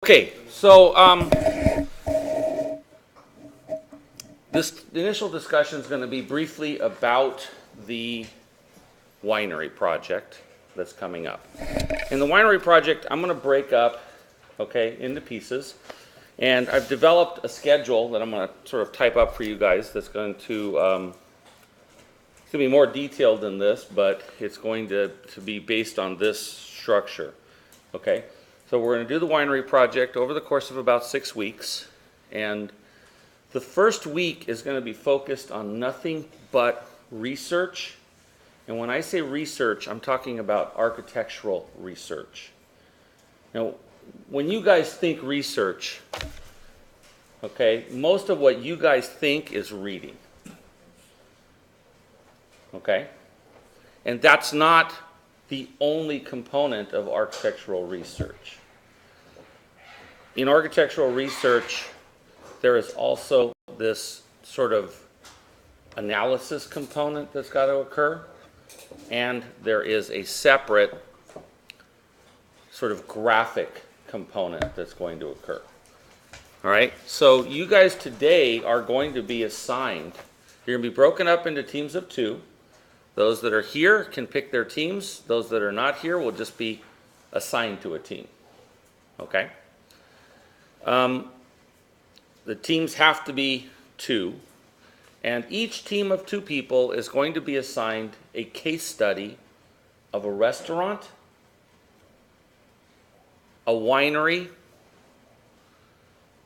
Okay, so this initial discussion is going to be briefly about the winery project that's coming up. In the winery project, I'm going to break up, okay, into pieces. And I've developed a schedule that I'm going to sort of type up for you guys that's going to be more detailed than this, but it's going to be based on this structure, okay? So we're going to do the winery project over the course of about 6 weeks, and the first week is going to be focused on nothing but research. And when I say research, I'm talking about architectural research. Now, when you guys think research, okay, most of what you guys think is reading. Okay? And that's not the only component of architectural research. In architectural research, there is also this sort of analysis component that's got to occur, and there is a separate sort of graphic component that's going to occur. All right? So you guys today are going to be assigned, you're going to be broken up into teams of 2. Those that are here can pick their teams. Those that are not here will just be assigned to a team. Okay? The teams have to be 2. And each team of 2 people is going to be assigned a case study of a restaurant, a winery,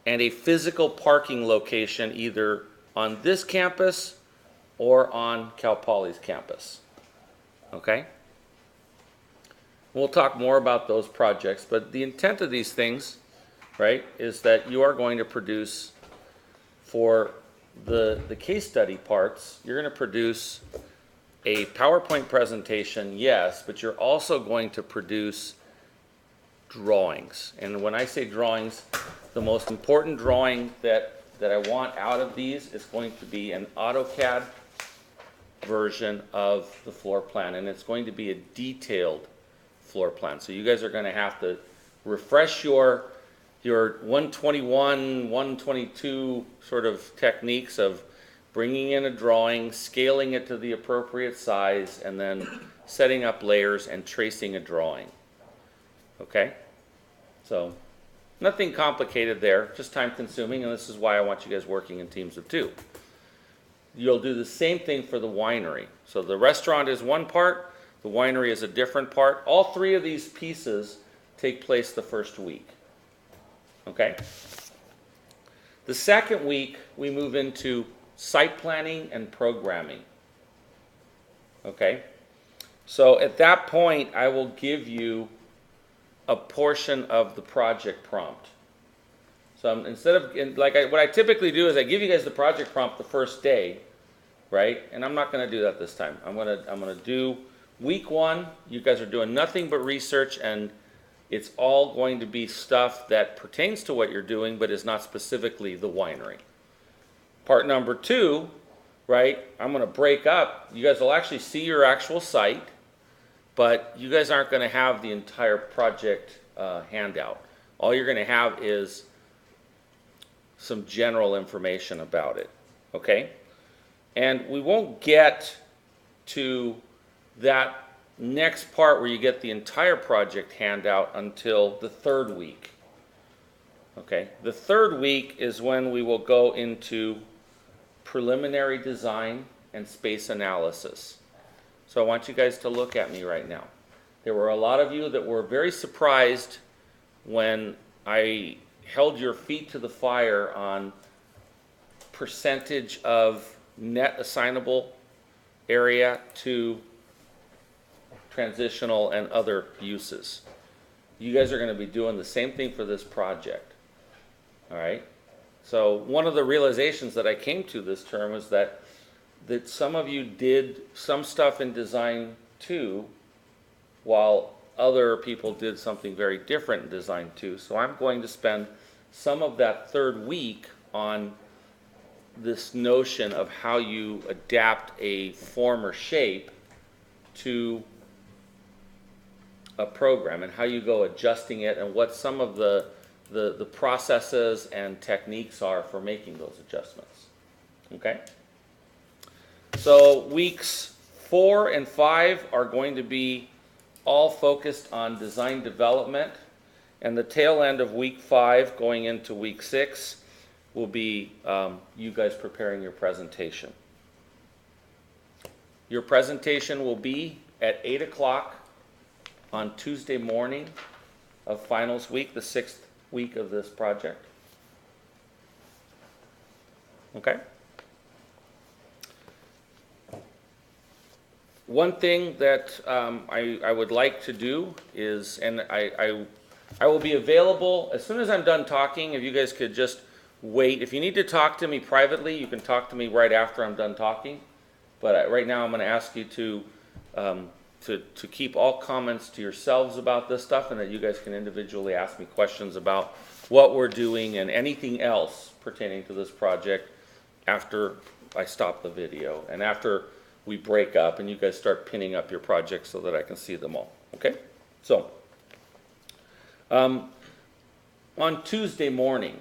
and a physical parking location either on this campus or on Cal Poly's campus. Okay? We'll talk more about those projects, but the intent of these things, right, is that you are going to produce for the case study parts, you're going to produce a PowerPoint presentation, yes, but you're also going to produce drawings. And when I say drawings, the most important drawing that I want out of these is going to be an AutoCAD version of the floor plan, and it's going to be a detailed floor plan. So you guys are going to have to refresh your 121, 122 sort of techniques of bringing in a drawing, scaling it to the appropriate size, and then setting up layers and tracing a drawing. Okay? So nothing complicated there, just time consuming, and this is why I want you guys working in teams of 2. You'll do the same thing for the winery. So the restaurant is one part, the winery is a different part. All 3 of these pieces take place the first week. Okay? The second week, we move into site planning and programming. Okay? So at that point, I will give you a portion of the project prompt. So instead of, what I typically do is I give you guys the project prompt the first day, right? And I'm not going to do that this time. I'm going to do week 1. You guys are doing nothing but research, and it's all going to be stuff that pertains to what you're doing, but is not specifically the winery. Part number 2, right? I'm going to break up. You guys will actually see your actual site, but you guys aren't going to have the entire project handout. All you're going to have is some general information about it, okay? And we won't get to that next part where you get the entire project handout until the 3rd week, okay? The 3rd week is when we will go into preliminary design and space analysis. So I want you guys to look at me right now. There were a lot of you that were very surprised when I held your feet to the fire on percentage of net assignable area to transitional and other uses. You guys are going to be doing the same thing for this project. All right? So one of the realizations that I came to this term is that some of you did some stuff in design 2 while other people did something very different in design 2. So I'm going to spend some of that 3rd week on this notion of how you adapt a form or shape to a program and how you go adjusting it and what some of the the processes and techniques are for making those adjustments. Okay? So weeks 4 and 5 are going to be all focused on design development, and the tail end of week 5 going into week 6 will be you guys preparing your presentation. Your presentation will be at 8 o'clock on Tuesday morning of finals week, the 6th week of this project. Okay? One thing that I would like to do is, and I will be available as soon as I'm done talking. If you guys could just wait. If you need to talk to me privately, you can talk to me right after I'm done talking. But right now I'm going to ask you to keep all comments to yourselves about this stuff, and that you guys can individually ask me questions about what we're doing and anything else pertaining to this project after I stop the video and after we break up and you guys start pinning up your projects so that I can see them all. Okay? So, on Tuesday morning,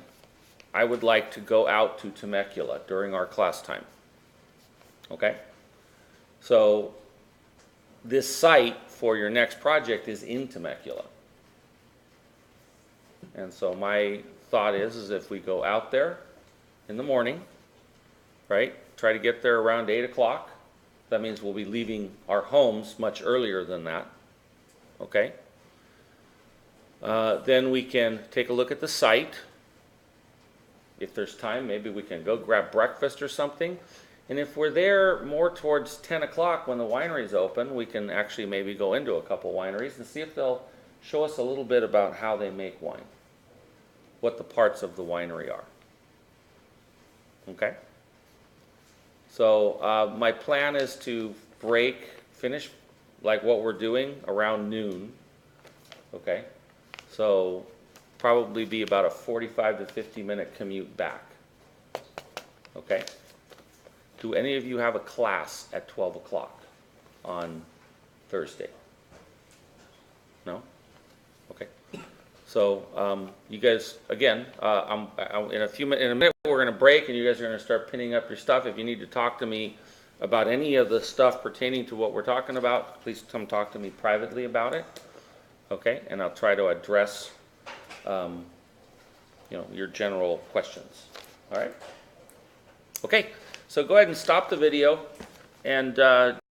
I would like to go out to Temecula during our class time. Okay? So, this site for your next project is in Temecula. And so my thought is if we go out there in the morning, right, try to get there around 8 o'clock. That means we'll be leaving our homes much earlier than that. Okay? Then we can take a look at the site. If there's time, maybe we can go grab breakfast or something. And if we're there more towards 10 o'clock when the winery's open, we can actually maybe go into a couple wineries and see if they'll show us a little bit about how they make wine, what the parts of the winery are. Okay? So my plan is to finish like what we're doing around noon. Okay? So probably be about a 45 to 50 minute commute back. Okay? Do any of you have a class at 12 o'clock on Thursday? No? Okay. So you guys, again, in a minute we're going to break and you guys are going to start pinning up your stuff. If you need to talk to me about any of the stuff pertaining to what we're talking about, please come talk to me privately about it. Okay? And I'll try to address your general questions. All right? Okay. So go ahead and stop the video and